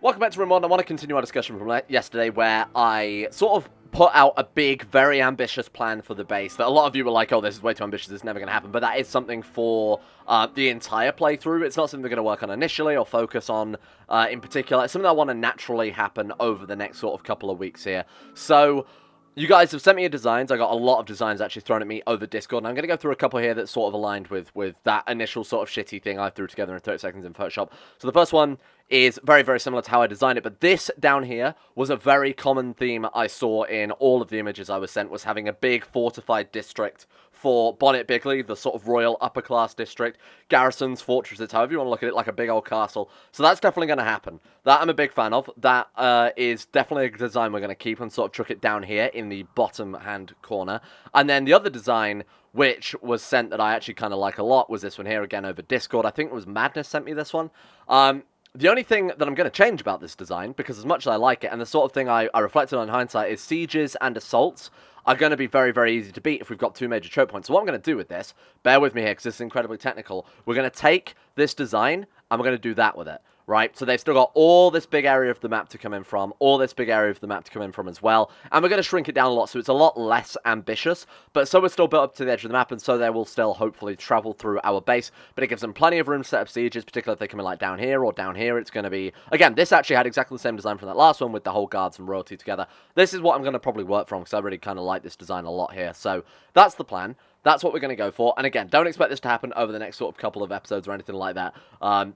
Welcome back to Rimworld. I want to continue our discussion from yesterday where I sort of put out a big, very ambitious plan for the base that a lot of you were like, oh, this is way too ambitious, it's never going to happen. But that is something for the entire playthrough. It's not something we're going to work on initially or focus on in particular. It's something I want to naturally happen over the next sort of couple of weeks here. So you guys have sent me your designs. I got a lot of designs actually thrown at me over Discord, and I'm going to go through a couple here that sort of aligned with that initial sort of shitty thing I threw together in 30 seconds in Photoshop. So the first one is very, very similar to how I designed it, but this down here was a very common theme I saw in all of the images I was sent, was having a big fortified district for Bonnet Bigly, the sort of royal upper-class district, garrisons, fortresses, however you want to look at it, like a big old castle. So that's definitely going to happen. That I'm a big fan of. That is definitely a design we're going to keep and sort of chuck it down here in the bottom-hand corner. And then the other design, which was sent that I actually kind of like a lot, was this one here, again, over Discord. I think it was Madness sent me this one. The only thing that I'm going to change about this design, because as much as I like it, and the sort of thing I reflected on in hindsight, is sieges and assaults are going to be very, very easy to beat if we've got two major choke points. So what I'm going to do with this, bear with me here because this is incredibly technical, we're going to take this design and we're going to do that with it, right? So they've still got all this big area of the map to come in from, all this big area of the map to come in from as well, and we're going to shrink it down a lot so it's a lot less ambitious, but so we're still built up to the edge of the map, and so they will still hopefully travel through our base, but it gives them plenty of room to set up sieges, particularly if they come in like down here or down here. It's going to be, again, this actually had exactly the same design from that last one with the whole guards and royalty together. This is what I'm going to probably work from because I really kind of like this design a lot here, so that's the plan. That's what we're going to go for. And again, don't expect this to happen over the next sort of couple of episodes or anything like that,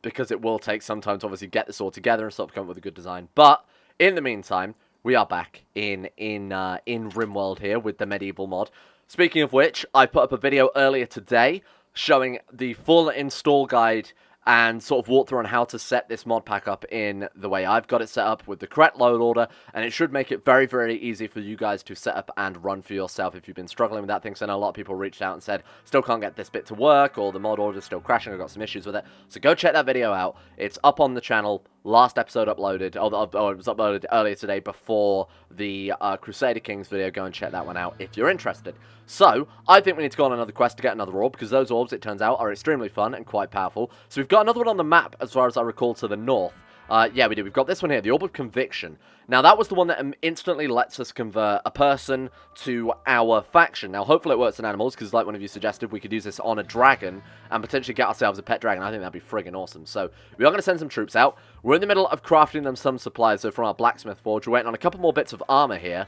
because it will take some time to obviously get this all together and sort of come up with a good design. But in the meantime, we are back in Rimworld here with the medieval mod. Speaking of which, I put up a video earlier today showing the full install guide and sort of walk through on how to set this mod pack up in the way I've got it set up with the correct load order, and it should make it very, very easy for you guys to set up and run for yourself if you've been struggling with that thing. So I know a lot of people reached out and said, still can't get this bit to work, or the mod order's still crashing, I've got some issues with it. So go check that video out. It's up on the channel. Last episode uploaded, oh, it was uploaded earlier today before the Crusader Kings video. Go and check that one out if you're interested. So, I think we need to go on another quest to get another orb, because those orbs, it turns out, are extremely fun and quite powerful. So we've got another one on the map, as far as I recall, to the north. Yeah, we do. We've got this one here, the Orb of Conviction. Now, that was the one that instantly lets us convert a person to our faction. Now, hopefully it works on animals, because like one of you suggested, we could use this on a dragon and potentially get ourselves a pet dragon. I think that'd be friggin' awesome. So, we are going to send some troops out. We're in the middle of crafting them some supplies. So, from our blacksmith forge, we're waiting on a couple more bits of armor here.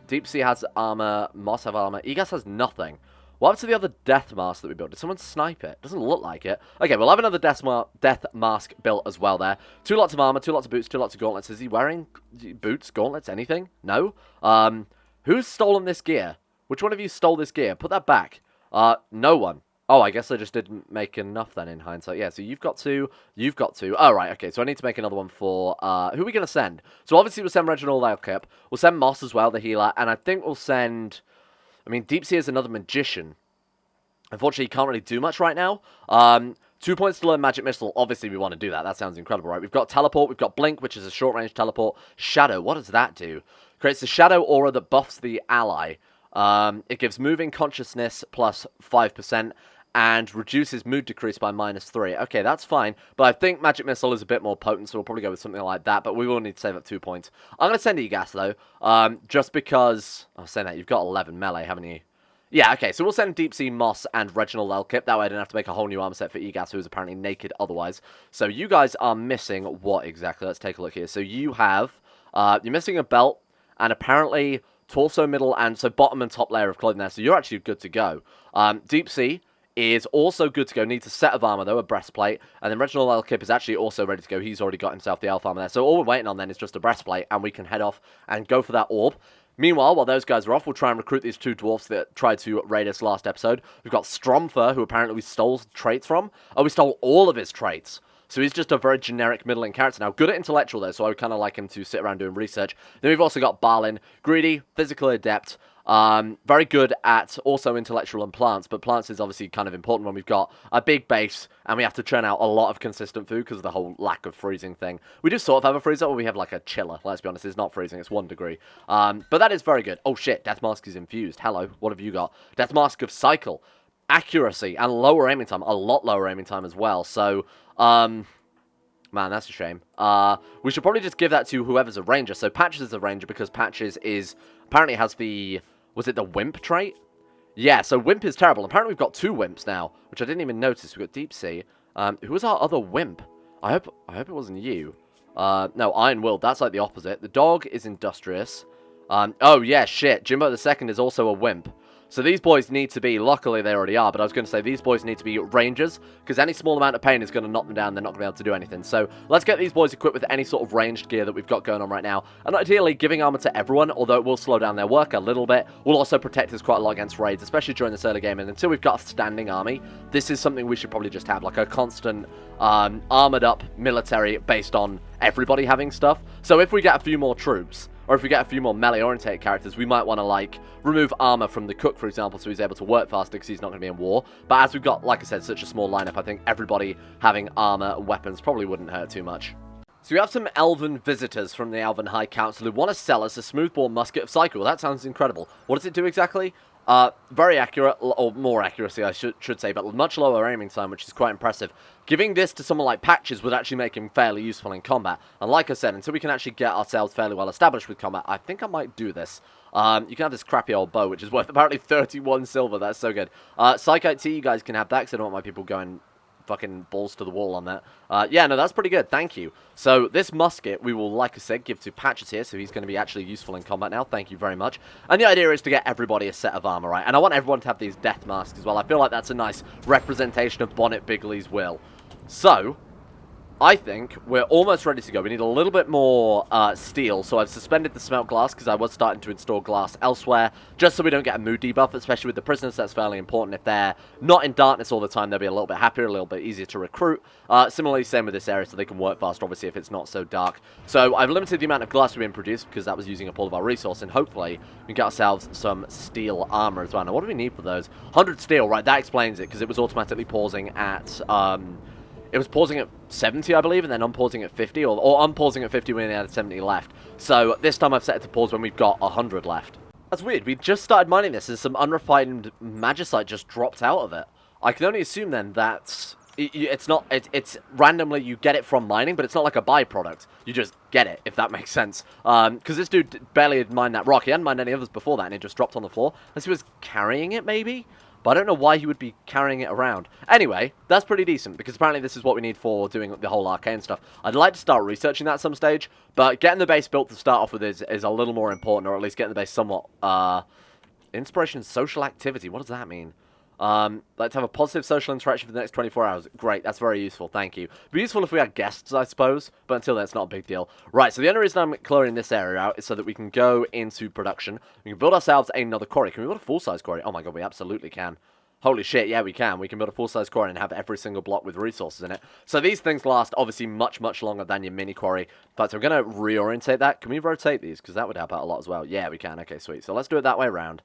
Deep Sea has armor, Moss have armor, Egas has nothing. What happened to the other death mask that we built? Did someone snipe it? Doesn't look like it. Okay, we'll have another death mask built as well there. 2 lots of armor, 2 lots of boots, 2 lots of gauntlets. Is he wearing boots, gauntlets, anything? No? Who's stolen this gear? Which one of you stole this gear? Put that back. No one. Oh, I guess I just didn't make enough then in hindsight. Yeah, so you've got 2, you've got 2. Oh, right, okay, so I need to make another one for, who are we going to send? So obviously we'll send Reginald Alkip. We'll send Moss as well, the healer, and I think we'll send, I mean, Deep Sea is another magician. Unfortunately, you can't really do much right now. 2 points to learn Magic Missile. Obviously, we want to do that. That sounds incredible, right? We've got Teleport. We've got Blink, which is a short-range teleport. Shadow. What does that do? Creates a shadow aura that buffs the ally. It gives moving consciousness plus 5% and reduces mood decrease by -3. Okay, that's fine. But I think Magic Missile is a bit more potent, so we'll probably go with something like that. But we will need to save up 2 points. I'm going to send Egas, though. Just because... I'll say that. You've got 11 melee, haven't you? Yeah, okay, so we'll send Deep Sea, Moss, and Reginald Elkip. That way I don't have to make a whole new armor set for Egas, who is apparently naked otherwise. So you guys are missing what exactly? Let's take a look here. So you have, you're missing a belt, and apparently torso, middle, and so bottom and top layer of clothing there. So you're actually good to go. Deep Sea is also good to go. Needs a set of armor, though, a breastplate. And then Reginald Elkip is actually also ready to go. He's already got himself the elf armor there. So all we're waiting on then is just a breastplate, and we can head off and go for that orb. Meanwhile, while those guys are off, we'll try and recruit these 2 dwarfs that tried to raid us last episode. We've got Stromfer, who apparently we stole traits from. Oh, we stole all of his traits. So he's just a very generic middling character now. Good at intellectual, though, so I would kind of like him to sit around doing research. Then we've also got Balin, greedy, physically adept, very good at also intellectual and plants, but plants is obviously kind of important when we've got a big base and we have to churn out a lot of consistent food because of the whole lack of freezing thing. We do sort of have a freezer, or we have like a chiller, let's be honest. It's not freezing, it's 1 degree. But that is very good. Oh shit, Death Mask is infused. Hello, what have you got? Death Mask of Cycle. Accuracy and lower aiming time, a lot lower aiming time as well. So, Man, that's a shame. We should probably just give that to whoever's a ranger. So Patches is a ranger because Patches is... Apparently has the... Was it the Wimp trait? Yeah, so Wimp is terrible. Apparently we've got 2 Wimps now, which I didn't even notice. We've got Deep Sea. Who was our other Wimp? I hope it wasn't you. No, Iron Will. That's like the opposite. The dog is Industrious. Oh, yeah, shit. Jimbo the Second is also a Wimp. So these boys need to be, luckily they already are, but I was going to say these boys need to be rangers, because any small amount of pain is going to knock them down, they're not going to be able to do anything. So let's get these boys equipped with any sort of ranged gear that we've got going on right now, and ideally giving armor to everyone, although it will slow down their work a little bit, will also protect us quite a lot against raids, especially during this early game, and until we've got a standing army, this is something we should probably just have, like a constant armored up military based on everybody having stuff. So if we get a few more troops, or if we get a few more melee-oriented characters, we might want to, like, remove armor from the cook, for example, so he's able to work faster because he's not going to be in war. But as we've got, like I said, such a small lineup, I think everybody having armor and weapons probably wouldn't hurt too much. So we have some elven visitors from the Elven High Council who want to sell us a smoothbore musket of cycle. That sounds incredible. What does it do exactly? Very accurate, or more accuracy, I should say, but much lower aiming time, which is quite impressive. Giving this to someone like Patches would actually make him fairly useful in combat. And like I said, until we can actually get ourselves fairly well established with combat, I think I might do this. You can have this crappy old bow, which is worth apparently 31 silver. That's so good. Psychite Tea, you guys can have that, because I don't want my people going fucking balls to the wall on that. Yeah, no, that's pretty good. Thank you. So this musket, we will, like I said, give to Patches here, so he's going to be actually useful in combat now. Thank you very much. And the idea is to get everybody a set of armor, right? And I want everyone to have these death masks as well. I feel like that's a nice representation of Bonnet Bigly's will. So I think we're almost ready to go. We need a little bit more steel, so I've suspended the smelt glass because I was starting to install glass elsewhere, just so we don't get a mood debuff, especially with the prisoners. That's fairly important. If they're not in darkness all the time, they'll be a little bit happier, a little bit easier to recruit. Similarly, same with this area, so they can work faster, obviously, if it's not so dark. So I've limited the amount of glass we've been produced, because that was using up all of our resource, and hopefully we can get ourselves some steel armor as well. Now, what do we need for those? 100 steel, right, that explains it, because it was automatically pausing at... It was pausing at 70, I believe, and then unpausing at 50, or unpausing at 50 when we had 70 left. So this time I've set it to pause when we've got 100 left. That's weird. We just started mining this, and some unrefined magicite just dropped out of it. I can only assume then that it's randomly you get it from mining, but it's not like a byproduct. You just get it, if that makes sense. Because this dude barely had mined that rock. He hadn't mined any others before that, and it just dropped on the floor. Unless he was carrying it, maybe? But I don't know why he would be carrying it around. Anyway, that's pretty decent, because apparently this is what we need for doing the whole arcane stuff. I'd like to start researching that at some stage, but getting the base built to start off with is a little more important, or at least getting the base somewhat... Inspiration social activity, what does that mean? Like to have a positive social interaction for the next 24 hours. Great, that's very useful, thank you. It'd be useful if we had guests, I suppose, but until then, it's not a big deal. Right, so the only reason I'm clearing this area out is so that we can go into production. We can build ourselves another quarry. Can we build a full-size quarry? Oh my god, we absolutely can. Holy shit, yeah, we can. We can build a full-size quarry and have every single block with resources in it. So these things last, obviously, much, much longer than your mini quarry. In fact, I'm going to reorientate that. Can we rotate these? Because that would help out a lot as well. Yeah, we can. Okay, sweet. So let's do it that way around.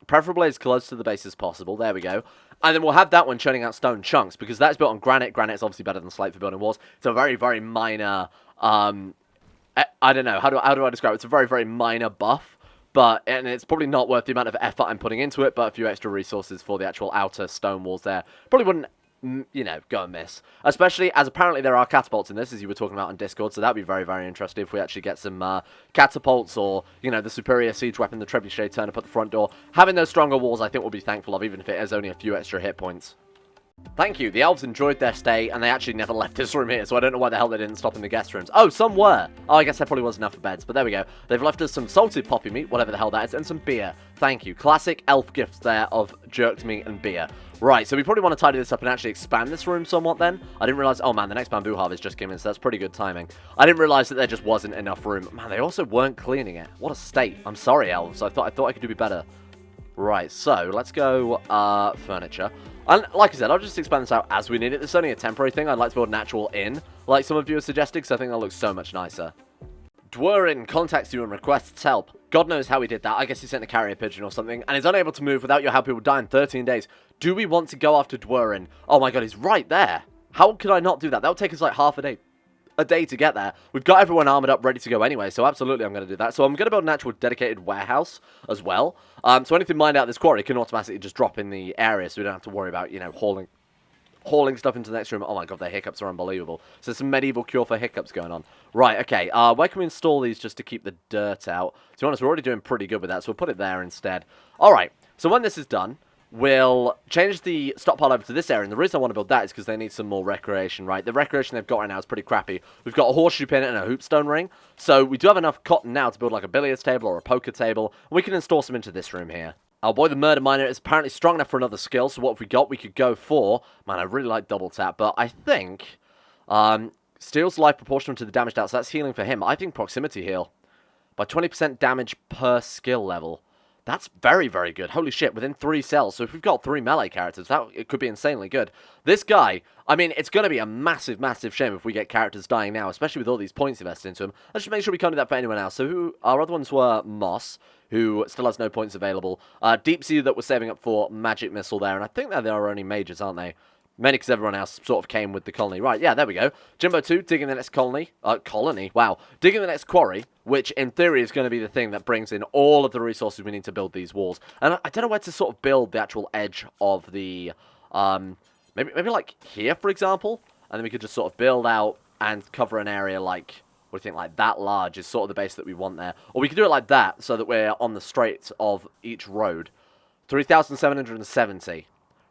Preferably as close to the base as possible. There we go. And then we'll have that one churning out stone chunks, because that's built on granite. Granite's obviously better than slate for building walls. It's a very, very minor, I don't know, how do I describe it? It's a very, very minor buff. And it's probably not worth the amount of effort I'm putting into it, but a few extra resources for the actual outer stone walls there probably wouldn't, you know, go amiss. Especially as apparently there are catapults in this, as you were talking about on Discord, so that'd be very, very interesting if we actually get some catapults or, you know, the superior siege weapon, the trebuchet turn up at the front door. Having those stronger walls I think we'll be thankful of, even if it is only a few extra hit points. Thank you. The elves enjoyed their stay, and they actually never left this room here, so I don't know why the hell they didn't stop in the guest rooms. Oh, some were. Oh, I guess there probably wasn't enough for beds, but there we go. They've left us some salted poppy meat, whatever the hell that is, and some beer. Thank you. Classic elf gifts there of jerked meat and beer. Right, so we probably want to tidy this up and actually expand this room somewhat then. I didn't realize... Oh, man, the next bamboo harvest just came in, so that's pretty good timing. I didn't realize that there just wasn't enough room. Man, they also weren't cleaning it. What a state. I'm sorry, elves. I thought I could do better. Right, so let's go furniture. And like I said, I'll just expand this out as we need it. This is only a temporary thing. I'd like to build an actual inn, like some of you have suggested, because I think that looks so much nicer. Dwarf contacts you and requests help. God knows how he did that. I guess he sent a carrier pigeon or something, and is unable to move without your help. He will die in 13 days. Do we want to go after Dwarf? Oh my god, he's right there. How could I not do that? That would take us like half a day to get there. We've got everyone armored up, ready to go anyway, so absolutely I'm going to do that. So I'm going to build an actual dedicated warehouse as well. So anything mined out of this quarry can automatically just drop in the area, so we don't have to worry about, you know, hauling hauling stuff into the next room. Oh my god, their hiccups are unbelievable. So some medieval cure for hiccups going on. Right, okay, where can we install these just to keep the dirt out? To be honest, we're already doing pretty good with that, so we'll put it there instead. Alright, so when this is done, we'll change the stockpile over to this area, and the reason I want to build that is because they need some more recreation, right? The recreation they've got right now is pretty crappy. We've got a horseshoe pin and a hoopstone ring, so we do have enough cotton now to build like a billiards table or a poker table, and we can install some into this room here. Our boy the murder miner is apparently strong enough for another skill, so what have we got? We could go for, man, I really like double tap, but I think, steals life proportional to the damage dealt, so that's healing for him. I think proximity heal, by 20% damage per skill level. That's very, very good. Holy shit, within 3 cells. So if we've got 3 melee characters, it could be insanely good. This guy, I mean, it's going to be a massive, massive shame if we get characters dying now, especially with all these points invested into them. Let's just make sure we can't do that for anyone else. So our other ones were Moss, who still has no points available. Deep Sea that we're saving up for Magic Missile there, and I think they're our only mages, aren't they? Mainly because everyone else sort of came with the colony. Right, yeah, there we go. Jimbo 2, digging the next colony. Wow. Digging the next quarry, which in theory is going to be the thing that brings in all of the resources we need to build these walls. And I don't know where to sort of build the actual edge of the, maybe like here, for example. And then we could just sort of build out and cover an area like, what do you think, like that large is sort of the base that we want there. Or we could do it like that, so that we're on the straight of each road. 3,770.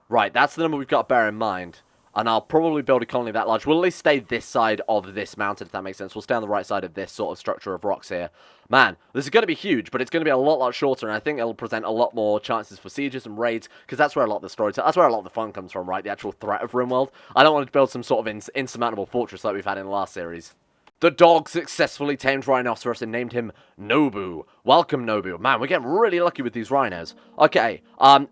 Right, that's the number we've got to bear in mind. And I'll probably build a colony that large. We'll at least stay this side of this mountain, if that makes sense. We'll stay on the right side of this sort of structure of rocks here. Man, this is going to be huge, but it's going to be a lot shorter, and I think it'll present a lot more chances for sieges and raids, because that's where a lot of the story, that's where a lot of the fun comes from, right? The actual threat of Rimworld. I don't want to build some sort of insurmountable fortress like we've had in the last series. The dog successfully tamed Rhinoceros and named him Nobu. Welcome, Nobu. Man, we're getting really lucky with these rhinos. Okay,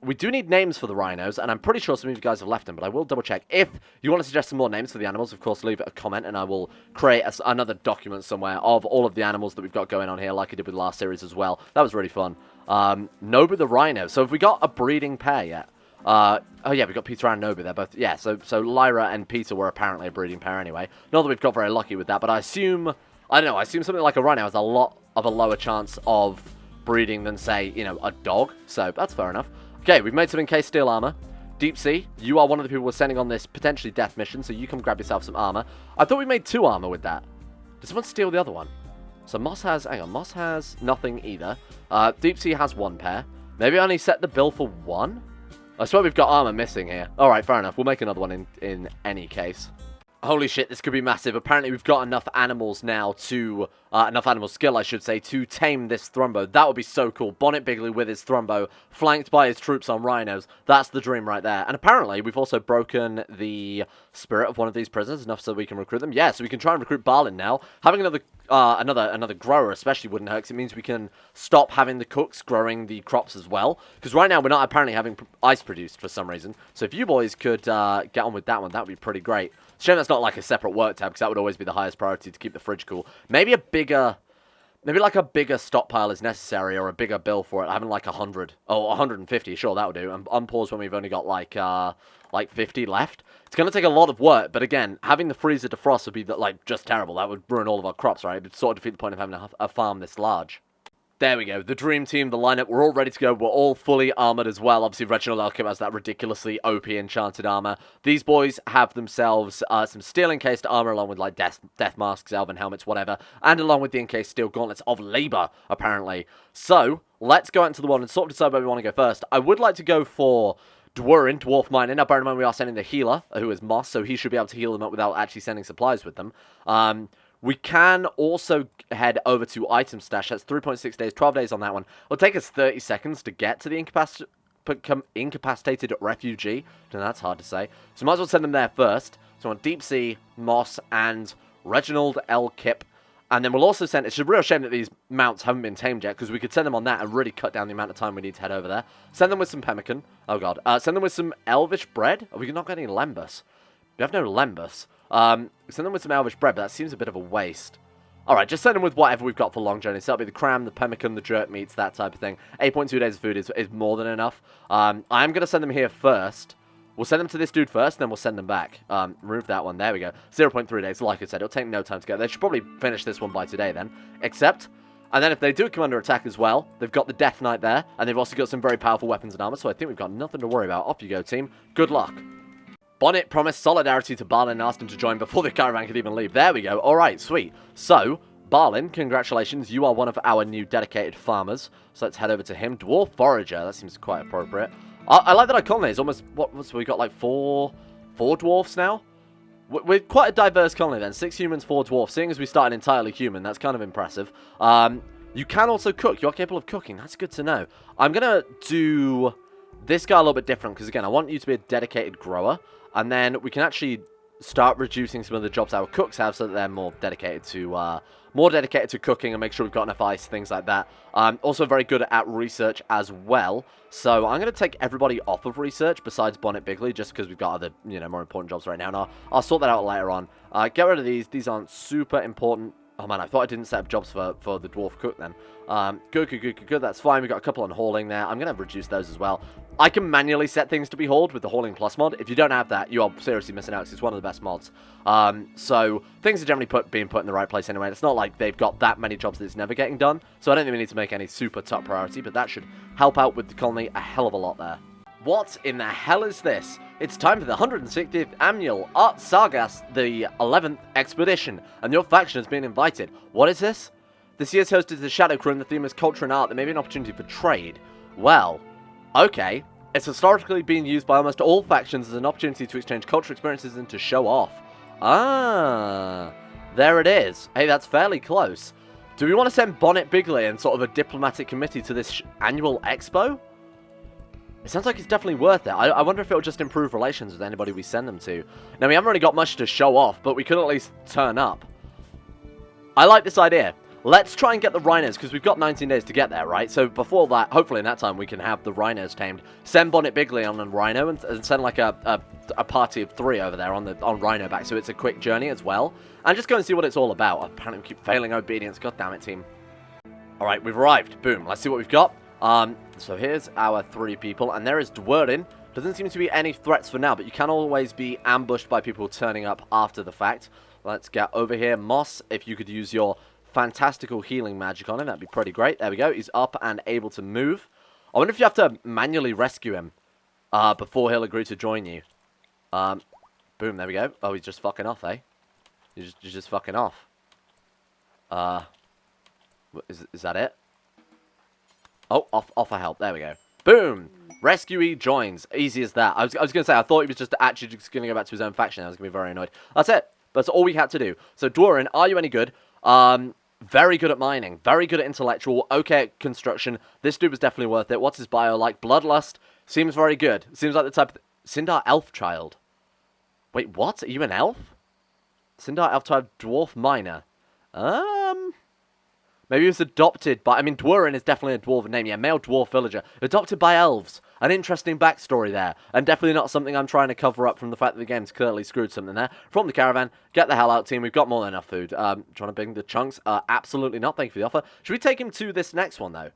we do need names for the rhinos, and I'm pretty sure some of you guys have left them, but I will double check. If you want to suggest some more names for the animals, of course, leave a comment, and I will create another document somewhere of all of the animals that we've got going on here, like I did with the last series as well. That was really fun. Nobu the rhino. So have we got a breeding pair yet? Oh yeah, we've got Peter and Nobu. They're both, yeah, so Lyra and Peter were apparently a breeding pair anyway. Not that we've got very lucky with that, but I assume something like a rhino has a lot of a lower chance of breeding than, say, you know, a dog. So that's fair enough. Okay, we've made some encased steel armor. Deep Sea, you are one of the people we're sending on this potentially death mission, so you come grab yourself some armor. I thought we made 2 armor with that. Did someone steal the other one? So Moss has, hang on, Moss has nothing either. Deep Sea has 1 pair. Maybe I only set the bill for 1? I swear we've got armor missing here. Alright, fair enough. We'll make another one in any case. Holy shit, this could be massive. Apparently we've got enough animals now to, enough animal skill, I should say, to tame this Thrumbo. That would be so cool. Bonnet Bigly with his Thrumbo, flanked by his troops on rhinos. That's the dream right there. And apparently we've also broken the spirit of one of these prisoners, enough so we can recruit them. Yeah, so we can try and recruit Balin now. Having another grower especially wouldn't hurt, because it means we can stop having the cooks growing the crops as well. Because right now we're not apparently having ice produced for some reason. So if you boys could get on with that one, that would be pretty great. Shame that's not like a separate work tab, because that would always be the highest priority to keep the fridge cool. Maybe like a bigger stockpile is necessary, or a bigger bill for it. Having like 100, 150, sure, that would do. And unpause when we've only got like 50 left. It's going to take a lot of work, but again, having the freezer defrost would be like just terrible. That would ruin all of our crops, right? It would sort of defeat the point of having a farm this large. There we go, the dream team, the lineup, we're all ready to go. We're all fully armored as well. Obviously, Reginald Elkim has that ridiculously OP enchanted armor. These boys have themselves some steel encased armor, along with like death masks, elven helmets, whatever, and along with the encased steel gauntlets of labor, apparently. So, let's go out into the world and sort of decide where we want to go first. I would like to go for Dwarf Miner. Now, bear in mind, we are sending the healer, who is Moss, so he should be able to heal them up without actually sending supplies with them. We can also head over to Item Stash. That's 3.6 days, 12 days on that one. It'll take us 30 seconds to get to the incapacitated refugee. Now, that's hard to say. So might as well send them there first. So on Deep Sea, Moss, and Reginald L. Kip. And then we'll also send... It's a real shame that these mounts haven't been tamed yet, because we could send them on that and really cut down the amount of time we need to head over there. Send them with some pemmican. Oh, God. Send them with some elvish bread. Are we not getting lembas? We have no lembas. Send them with some elvish bread, but that seems a bit of a waste. Alright, just send them with whatever we've got for long journeys. So that'll be the cram, the pemmican, the jerk meats, that type of thing. 8.2 days of food is more than enough. I'm going to send them here first. We'll send them to this dude first, then we'll send them back. Remove that one. There we go. 0.3 days. Like I said, it'll take no time to get. They should probably finish this one by today then. Except, and then if they do come under attack as well, they've got the Death Knight there, and they've also got some very powerful weapons and armor, so I think we've got nothing to worry about. Off you go, team. Good luck. Bonnet promised solidarity to Balin and asked him to join before the caravan could even leave. There we go. Alright, sweet. So, Balin, congratulations. You are one of our new dedicated farmers. So let's head over to him. Dwarf Forager. That seems quite appropriate. I like that our colony is almost... So we got like four dwarfs now? We're quite a diverse colony then. 6 humans, 4 dwarfs. Seeing as we started entirely human, that's kind of impressive. You can also cook. You're capable of cooking. That's good to know. I'm going to do this guy a little bit different because, again, I want you to be a dedicated grower. And then we can actually start reducing some of the jobs our cooks have so that they're more dedicated to cooking and make sure we've got enough ice, things like that. Also very good at research as well. So I'm going to take everybody off of research besides Bonnet Bigly just because we've got other, more important jobs right now. And I'll sort that out later on. Get rid of these. These aren't super important. Oh man, I thought I didn't set up jobs for the dwarf cook then. Good. That's fine. We've got a couple on hauling there. I'm going to reduce those as well. I can manually set things to be hauled with the Hauling Plus mod. If you don't have that, you are seriously missing out because it's one of the best mods. So things are generally being put in the right place anyway. It's not like they've got that many jobs that it's never getting done. So I don't think we need to make any super top priority, but that should help out with the colony a hell of a lot there. What in the hell is this? It's time for the 160th annual Art Sagas, the 11th expedition, and your faction has been invited. What is this? This year's hosted the Shadow Crew, and the theme is culture and art. There may be an opportunity for trade. Well, okay. It's historically been used by almost all factions as an opportunity to exchange cultural experiences and to show off. Ah, there it is. Hey, that's fairly close. Do we want to send Bonnet Bigly and sort of a diplomatic committee to this annual expo? It sounds like it's definitely worth it. I wonder if it'll just improve relations with anybody we send them to. Now, we haven't really got much to show off, but we could at least turn up. I like this idea. Let's try and get the rhinos, because we've got 19 days to get there, right? So before that, hopefully in that time, we can have the rhinos tamed. Send Bonnet Bigly on a rhino, and send like a party of 3 over there on rhino back, so it's a quick journey as well. And just go and see what it's all about. Apparently we keep failing obedience. God damn it, team. Alright, we've arrived. Boom. Let's see what we've got. So here's our 3 people, and there is Dwarf. Doesn't seem to be any threats for now, but you can always be ambushed by people turning up after the fact. Let's get over here. Moss, if you could use your fantastical healing magic on him, that'd be pretty great. There we go. He's up and able to move. I wonder if you have to manually rescue him before he'll agree to join you. Boom, there we go. Oh, he's just fucking off, eh? He's just fucking off. Is that it? Oh, offer help. There we go. Boom! Rescuee joins. Easy as that. I was going to say, I thought he was just actually just going to go back to his own faction. I was going to be very annoyed. That's it. That's all we had to do. So, Dwarf, are you any good? Very good at mining. Very good at intellectual. Okay at construction. This dude was definitely worth it. What's his bio like? Bloodlust. Seems very good. Seems like the type of... Sindar Elf Child. Wait, what? Are you an elf? Sindar Elf Child Dwarf Miner. Maybe he was adopted by... I mean, Dwarf is definitely a dwarven name. Yeah, male dwarf villager. Adopted by elves. An interesting backstory there. And definitely not something I'm trying to cover up from the fact that the game's clearly screwed something there. From the caravan, get the hell out, team. We've got more than enough food. Trying to bring the chunks? Absolutely not. Thank you for the offer. Should we take him to this next one, though?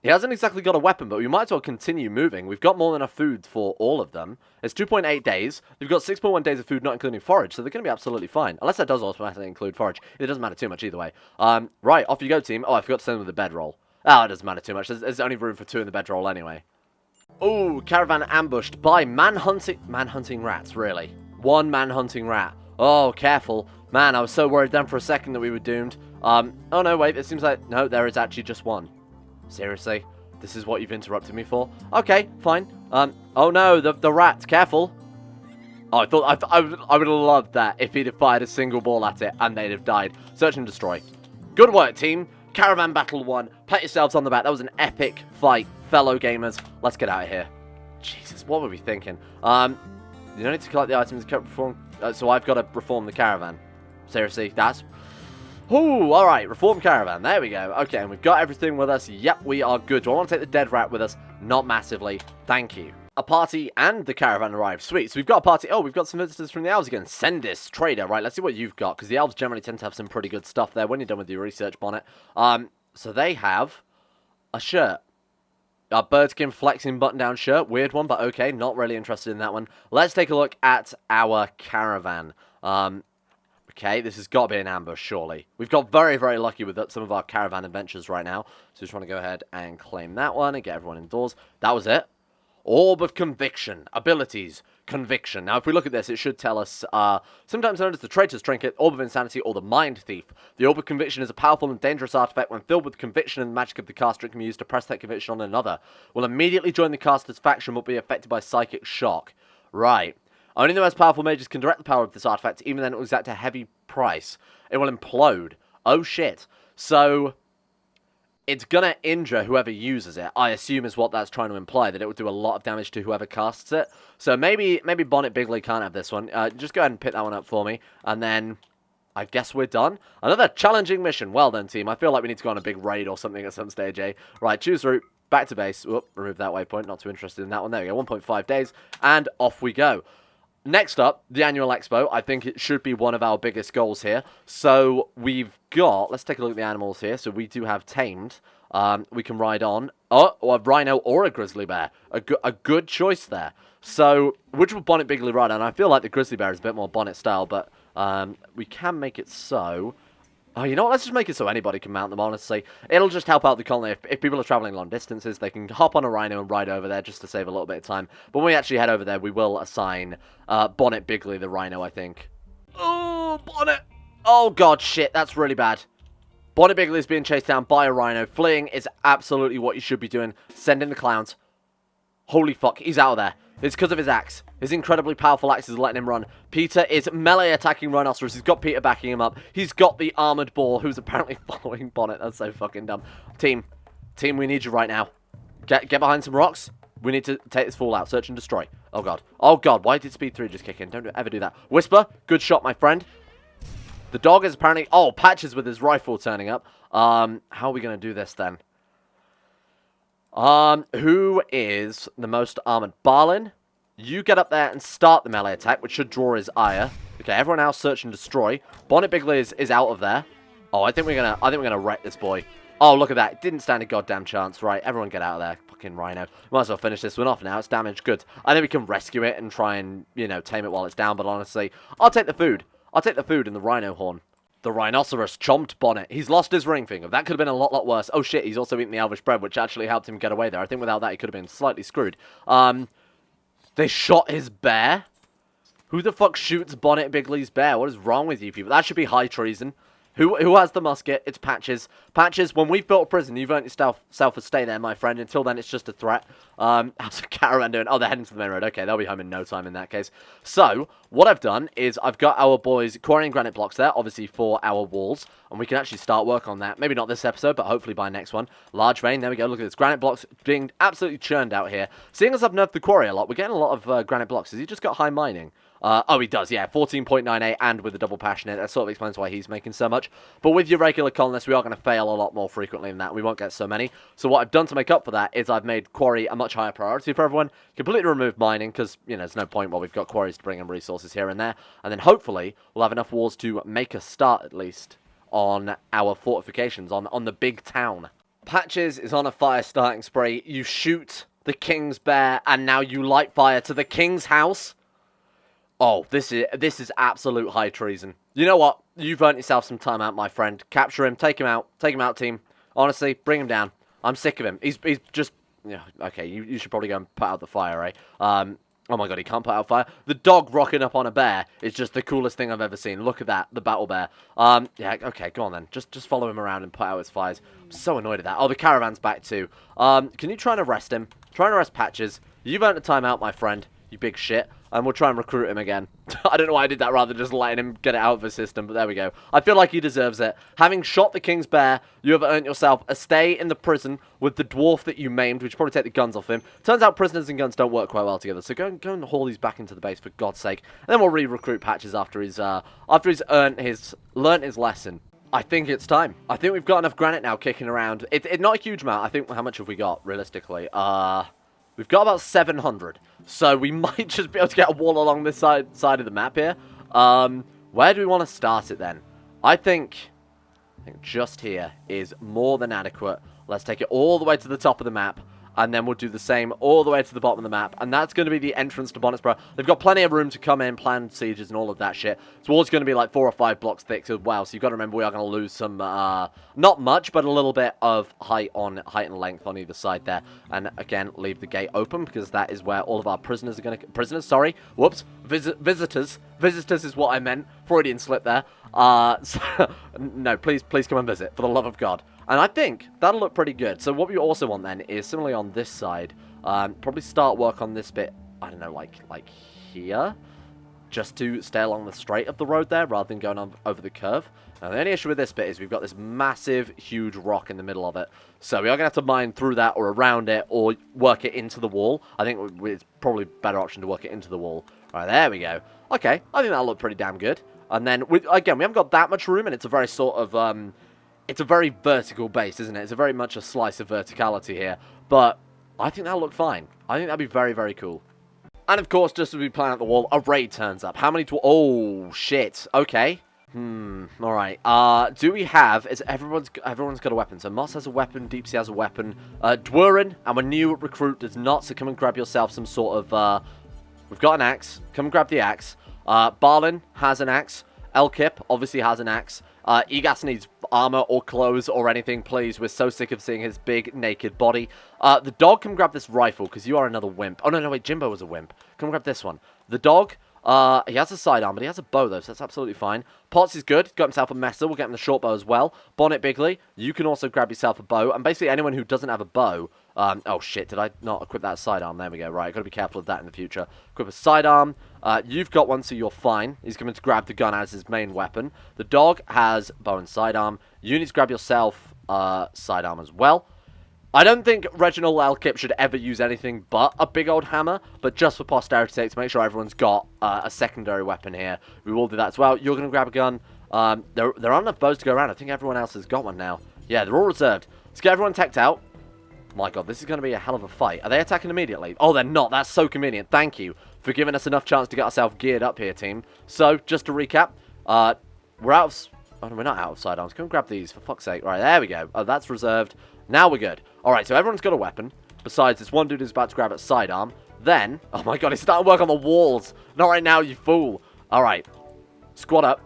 He hasn't exactly got a weapon, but we might as well continue moving. We've got more than enough food for all of them. It's 2.8 days. We've got 6.1 days of food, not including forage, so they're going to be absolutely fine. Unless that does automatically include forage. It doesn't matter too much either way. Right, off you go, team. Oh, I forgot to send them with the bedroll. Oh, it doesn't matter too much. There's only room for 2 in the bedroll anyway. Oh, caravan ambushed by manhunting rats, really. 1 manhunting rat. Oh, careful. Man, I was so worried then for a second that we were doomed. Oh, no, wait. It seems like... No, there is actually just 1. Seriously? This is what you've interrupted me for? Okay, fine. Oh no, the rat, careful. Oh, I would have loved that if he'd have fired a single ball at it and they'd have died. Search and destroy. Good work, team. Caravan battle 1. Pat yourselves on the back. That was an epic fight, fellow gamers. Let's get out of here. Jesus, what were we thinking? You don't need to collect the items. So I've got to reform the caravan. Seriously, that's... Ooh, alright, reform caravan, there we go. Okay, and we've got everything with us. Yep, we are good. Do I want to take the dead rat with us? Not massively. Thank you. A party and the caravan arrived. Sweet, so we've got a party. Oh, we've got some visitors from the Elves again. Sendis, trader. Right, let's see what you've got, because the Elves generally tend to have some pretty good stuff there when you're done with your research, Bonnet. So they have a shirt. A birdskin flexing button-down shirt. Weird one, but okay, not really interested in that one. Let's take a look at our caravan. Okay, this has got to be an ambush, surely. We've got very, very lucky with some of our caravan adventures right now. So just want to go ahead and claim that one and get everyone indoors. That was it. Orb of Conviction. Abilities. Conviction. Now, if we look at this, it should tell us, sometimes known as the Traitor's Trinket, Orb of Insanity, or the Mind Thief. The Orb of Conviction is a powerful and dangerous artifact. When filled with conviction and the magic of the caster, it can be used to press that conviction on another. Will immediately join the caster's faction, will be affected by psychic shock. Right. Only the most powerful mages can direct the power of this artifact, even then it will exact a heavy price. It will implode. Oh shit. So it's gonna injure whoever uses it, I assume is what that's trying to imply, that it would do a lot of damage to whoever casts it. So maybe Bonnet Bigly can't have this one. Just go ahead and pick that one up for me, and then I guess we're done. Another challenging mission. Well done, team. I feel like we need to go on a big raid or something at some stage, eh? Right, choose route, back to base. Whoop, remove that waypoint, not too interested in that one. There we go, 1.5 days, and off we go. Next up, the annual expo. I think it should be one of our biggest goals here. So we've got, let's take a look at the animals here. So we do have tamed. We can ride on or a rhino or a grizzly bear. A good choice there. So which will Bonnet Bigly ride on? I feel like the grizzly bear is a bit more Bonnet style, but we can make it so. Oh, you know what? Let's just make it so anybody can mount them, honestly. It'll just help out the colony. If people are traveling long distances, they can hop on a rhino and ride over there just to save a little bit of time. But when we actually head over there, we will assign Bonnet Bigly the rhino, I think. Oh, Bonnet! Oh, God, shit. That's really bad. Bonnet Bigly is being chased down by a rhino. Fleeing is absolutely what you should be doing. Send in the clowns. Holy fuck, he's out of there. It's because of his axe. His incredibly powerful axe is letting him run. Peter is melee attacking Rhinoceros. He's got Peter backing him up. He's got the armored boar who's apparently following Bonnet. That's so fucking dumb. Team, we need you right now. Get behind some rocks. We need to take this fool out. Search and destroy. Oh, God. Oh, God. Why did Speed 3 just kick in? Don't ever do that. Whisper. Good shot, my friend. The dog is apparently... Oh, Patches with his rifle turning up. How are we going to do this, then? Who is the most armored? Barlin, you get up there and start the melee attack, which should draw his ire. Okay, everyone else search and destroy. Bonnet Bigly is out of there. Oh, I think we're gonna wreck this boy. Oh, look at that. It didn't stand a goddamn chance. Right, everyone get out of there. Fucking rhino. Might as well finish this one off now. It's damaged. Good. I think we can rescue it and try and, you know, tame it while it's down, but honestly, I'll take the food. I'll take the food and the rhino horn. The rhinoceros chomped Bonnet. He's lost his ring finger. That could have been a lot worse. Oh shit, he's also eaten the elvish bread, which actually helped him get away there. I think without that, he could have been slightly screwed. They shot his bear? Who the fuck shoots Bonnet Bigly's bear? What is wrong with you people? That should be high treason. Who has the musket? It's Patches. Patches, when we've built a prison, you've earned yourself a stay there, my friend. Until then, it's just a threat. How's the caravan doing? Oh, they're heading to the main road. Okay, they'll be home in no time in that case. So, what I've done is I've got our boys quarrying granite blocks there, obviously for our walls. And we can actually start work on that. Maybe not this episode, but hopefully by next one. Large vein, there we go. Look at this. Granite blocks being absolutely churned out here. Seeing as I've nerfed the quarry a lot, we're getting a lot of granite blocks. Has he just got high mining? Oh, he does, yeah, 14.98 and with a double passionate. That sort of explains why he's making so much. But with your regular colonists, we are going to fail a lot more frequently than that. We won't get so many. So what I've done to make up for that is I've made quarry a much higher priority for everyone. Completely removed mining because, you know, there's no point while we've got quarries to bring in resources here and there. And then hopefully we'll have enough walls to make a start at least on our fortifications, on the big town. Patches is on a fire starting spree. You shoot the king's bear and now you light fire to the king's house. Oh, this is absolute high treason. You know what? You've earned yourself some time out, my friend. Capture him. Take him out. Take him out, team. Honestly, bring him down. I'm sick of him. He's just... Yeah, okay, you should probably go and put out the fire, eh? Oh my god, he can't put out fire. The dog rocking up on a bear is just the coolest thing I've ever seen. Look at that, the battle bear. Yeah, okay, go on then. Just follow him around and put out his fires. I'm so annoyed at that. Oh, the caravan's back too. Can you try and arrest him? Try and arrest Patches. You've earned a timeout, my friend. You big shit. And we'll try and recruit him again. I don't know why I did that rather than just letting him get it out of the system, but there we go. I feel like he deserves it. Having shot the king's bear, you have earned yourself a stay in the prison with the dwarf that you maimed, which probably take the guns off him. Turns out prisoners and guns don't work quite well together, so go and haul these back into the base for God's sake. And then we'll re-recruit Patches after he's learnt his lesson. I think it's time. I think we've got enough granite now kicking around. It's not a huge amount. I think, how much have we got, realistically? We've got about 700, so we might just be able to get a wall along this side of the map here. Where do we want to start it then? I think just here is more than adequate. Let's take it all the way to the top of the map, and then we'll do the same all the way to the bottom of the map, and that's going to be the entrance to Bonnet's. They've got plenty of room to come in, plan sieges and all of that shit. It's always going to be like 4 or 5 blocks thick as well, so you've got to remember we are going to lose some, not much, but a little bit of height and length on either side there. And again, leave the gate open, because that is where all of our prisoners are going to... Visitors is what I meant. Freudian slip there. No, please come and visit, for the love of God. And I think that'll look pretty good. So what we also want then is, similarly on this side, probably start work on this bit, I don't know, like here, just to stay along the straight of the road there, rather than going on over the curve. Now, the only issue with this bit is we've got this massive, huge rock in the middle of it. So we are going to have to mine through that, or around it, or work it into the wall. I think it's probably a better option to work it into the wall. All right, there we go. Okay, I think that'll look pretty damn good. And then, again, we haven't got that much room, and it's a very sort of... it's a very vertical base, isn't it? It's a very much a slice of verticality here. But I think that'll look fine. I think that'll be very, very cool. And of course, just as we plan out the wall, a raid turns up. How many oh, shit. Okay. Alright. Do we have... Everyone's got a weapon. So Moss has a weapon, Deep Sea has a weapon. Dwarf, our new recruit, does not. So come and grab yourself some sort of... We've got an axe. Come and grab the axe. Balin has an axe. Elkip obviously has an axe. Egas needs armor or clothes or anything, please. We're so sick of seeing his big, naked body. The dog can grab this rifle, because you are another wimp. Oh, no, wait, Jimbo was a wimp. Come grab this one. The dog, he has a sidearm, but he has a bow, though, so that's absolutely fine. Potts is good. Got himself a messer. We'll get him the short bow as well. Bonnet Bigly, you can also grab yourself a bow. And basically, anyone who doesn't have a bow... oh, shit, did I not equip that sidearm? There we go. Right, got to be careful of that in the future. Equip a sidearm. You've got one, so you're fine. He's coming to grab the gun as his main weapon. The dog has bow and sidearm. You need to grab yourself sidearm as well. I don't think Reginald Elkip should ever use anything but a big old hammer, but just for posterity's sake, to make sure everyone's got a secondary weapon here, we will do that as well. You're going to grab a gun. There aren't enough bows to go around. I think everyone else has got one now. Yeah, they're all reserved. Let's get everyone teched out. My God, this is going to be a hell of a fight. Are they attacking immediately? Oh, they're not. That's so convenient. Thank you for giving us enough chance to get ourselves geared up here, team. So, just to recap, we're out of... Oh, no, we're not out of sidearms. Come and grab these, for fuck's sake. Right, there we go. Oh, that's reserved. Now we're good. Alright, so everyone's got a weapon. Besides, this one dude is about to grab at sidearm. Then... Oh, my God, he's starting to work on the walls. Not right now, you fool. Alright. Squad up.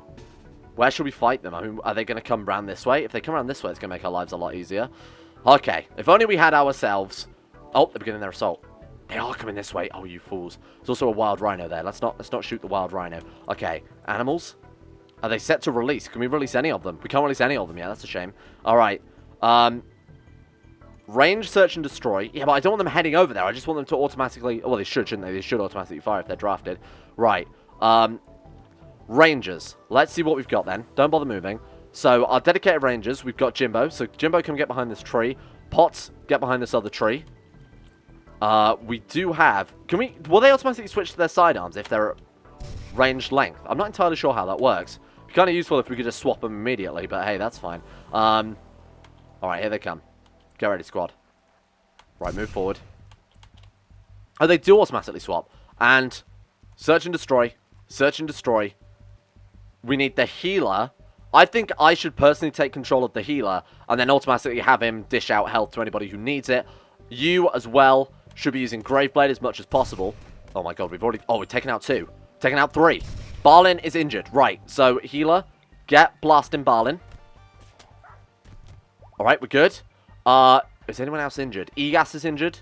Where should we fight them? I mean, are they going to come around this way? If they come around this way, it's going to make our lives a lot easier. Okay, if only we had ourselves... Oh, they're beginning their assault. They are coming this way. Oh, you fools. There's also a wild rhino there. Let's not shoot the wild rhino. Okay, animals. Are they set to release? Can we release any of them? We can't release any of them yet. That's a shame. All right. Range, search, and destroy. Yeah, but I don't want them heading over there. I just want them to automatically... Well, they should, shouldn't they? They should automatically fire if they're drafted. Right. Rangers. Let's see what we've got then. Don't bother moving. So, our dedicated rangers, we've got Jimbo. So, Jimbo can get behind this tree. Potts, get behind this other tree. We do have... Will they automatically switch to their sidearms if they're ranged length? I'm not entirely sure how that works. It'd be kind of useful if we could just swap them immediately, but hey, that's fine. Alright, here they come. Get ready, squad. Right, move forward. Oh, they do automatically swap. And search and destroy. Search and destroy. We need the healer. I think I should personally take control of the healer and then automatically have him dish out health to anybody who needs it. You, as well, should be using Graveblade as much as possible. Oh my God, we've already... Oh, we've taken out 2. Taken out 3. Balin is injured. Right, so healer, get blasting Balin. Alright, we're good. Is anyone else injured? Egas is injured.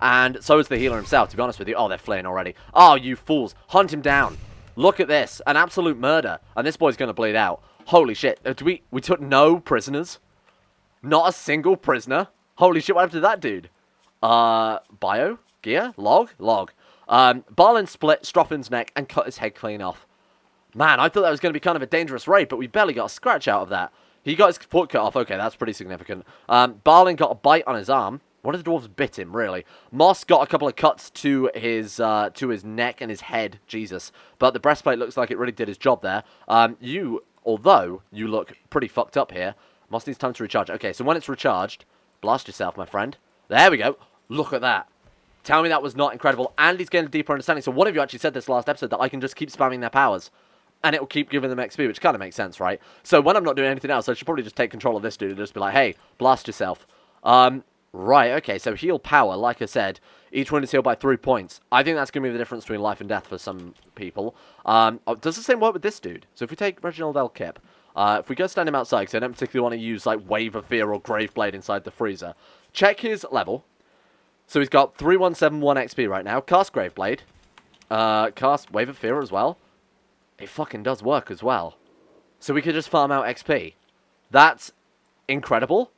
And so is the healer himself, to be honest with you. Oh, they're fleeing already. Oh, you fools. Hunt him down. Look at this. An absolute murder. And this boy's going to bleed out. Holy shit. We took no prisoners? Not a single prisoner? Holy shit, what happened to that dude? Bio? Gear? Log? Log. Balin split Stroffin's neck and cut his head clean off. Man, I thought that was going to be kind of a dangerous raid, but we barely got a scratch out of that. He got his foot cut off. Okay, that's pretty significant. Balin got a bite on his arm. One of the dwarves bit him, really. Moss got a couple of cuts to his neck and his head. Jesus. But the breastplate looks like it really did his job there. Although you look pretty fucked up here, Moss needs time to recharge. Okay, so when it's recharged, blast yourself, my friend. There we go. Look at that. Tell me that was not incredible. And he's getting a deeper understanding. So one of you actually said this last episode that I can just keep spamming their powers. And it will keep giving them XP, which kind of makes sense, right? So when I'm not doing anything else, I should probably just take control of this dude and just be like, hey, blast yourself. Right, okay, so heal power, like I said, each one is healed by 3 points. I think that's going to be the difference between life and death for some people. Does the same work with this dude? So if we take Reginald L. Kip, if we go stand him outside, because I don't particularly want to use, like, Wave of Fear or Graveblade inside the freezer. Check his level. So he's got 3171 XP right now. Cast Graveblade. Cast Wave of Fear as well. It fucking does work as well. So we could just farm out XP. That's incredible.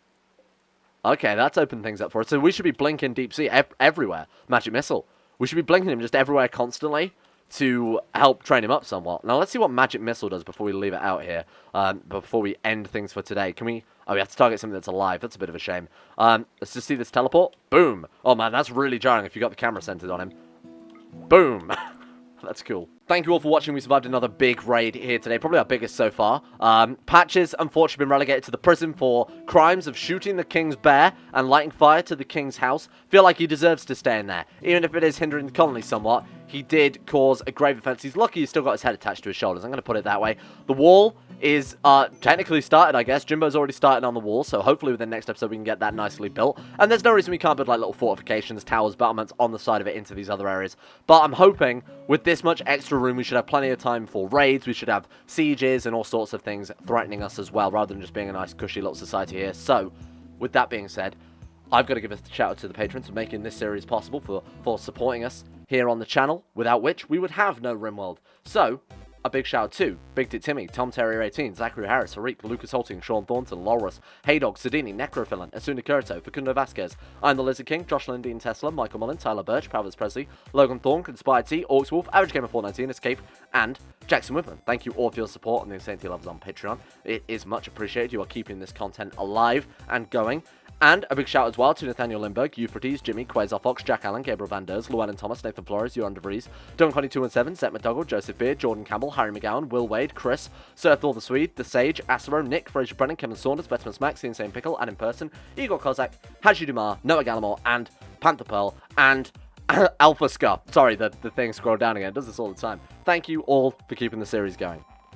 Okay, that's opened things up for us. So we should be blinking Deep Sea everywhere. Magic Missile. We should be blinking him just everywhere constantly to help train him up somewhat. Now, let's see what Magic Missile does before we leave it out here. Before we end things for today. Can we... Oh, we have to target something that's alive. That's a bit of a shame. Let's just see this teleport. Boom. Oh, man, that's really jarring if you got the camera centered on him. Boom. That's cool. Thank you all for watching. We survived another big raid here today. Probably our biggest so far. Patches, unfortunately, been relegated to the prison for crimes of shooting the king's bear and lighting fire to the king's house. Feel like he deserves to stay in there. Even if it is hindering the colony somewhat, he did cause a grave offense. He's lucky he's still got his head attached to his shoulders. I'm going to put it that way. The wall is technically started, I guess. Jimbo's already started on the wall, so hopefully within the next episode we can get that nicely built. And there's no reason we can't build like little fortifications, towers, battlements on the side of it into these other areas. But I'm hoping with this much extra room we should have plenty of time for raids, we should have sieges and all sorts of things threatening us as well, rather than just being a nice cushy little society here. So, with that being said, I've got to give a shout out to the patrons for making this series possible, for supporting us here on the channel, without which we would have no Rimworld. So, a big shout out to Big Tit Timmy, Tom Terrier 18, Zachary Harris, Harik, Lucas Holting, Sean Thornton, Lorus, Heydog, Sidini, Necrophilan, Asuna Kurito, Facundo Vasquez, I'm the Lizard King, Josh Lindeen Tesla, Michael Mullen, Tyler Birch, Powers Presley, Logan Thorne, Conspired T, Orcs Wolf, Average Gamer 419, Escape, and Jackson Whitman. Thank you all for your support on the Insanity Levels on Patreon. It is much appreciated. You are keeping this content alive and going. And a big shout as well to Nathaniel Lindbergh, Euphrates, Jimmy, Quasar Fox, Jack Allen, Gabriel Van Ders, Llewellyn Thomas, Nathan Flores, Johan DeVries, Don Connie 217, Seth McDougall, Joseph Beard, Jordan Campbell, Harry McGowan, Will Wade, Chris, Sir Thor the Swede, The Sage, Asero, Nick, Fraser Brennan, Kevin Saunders, Betterman Max, The Insane Pickle, and in person, Igor Kozak, Haji Dumar, Noah Gallimore, and Panther Pearl, and Alpha Scuff. Sorry, the thing scrolled down again. It does this all the time. Thank you all for keeping the series going.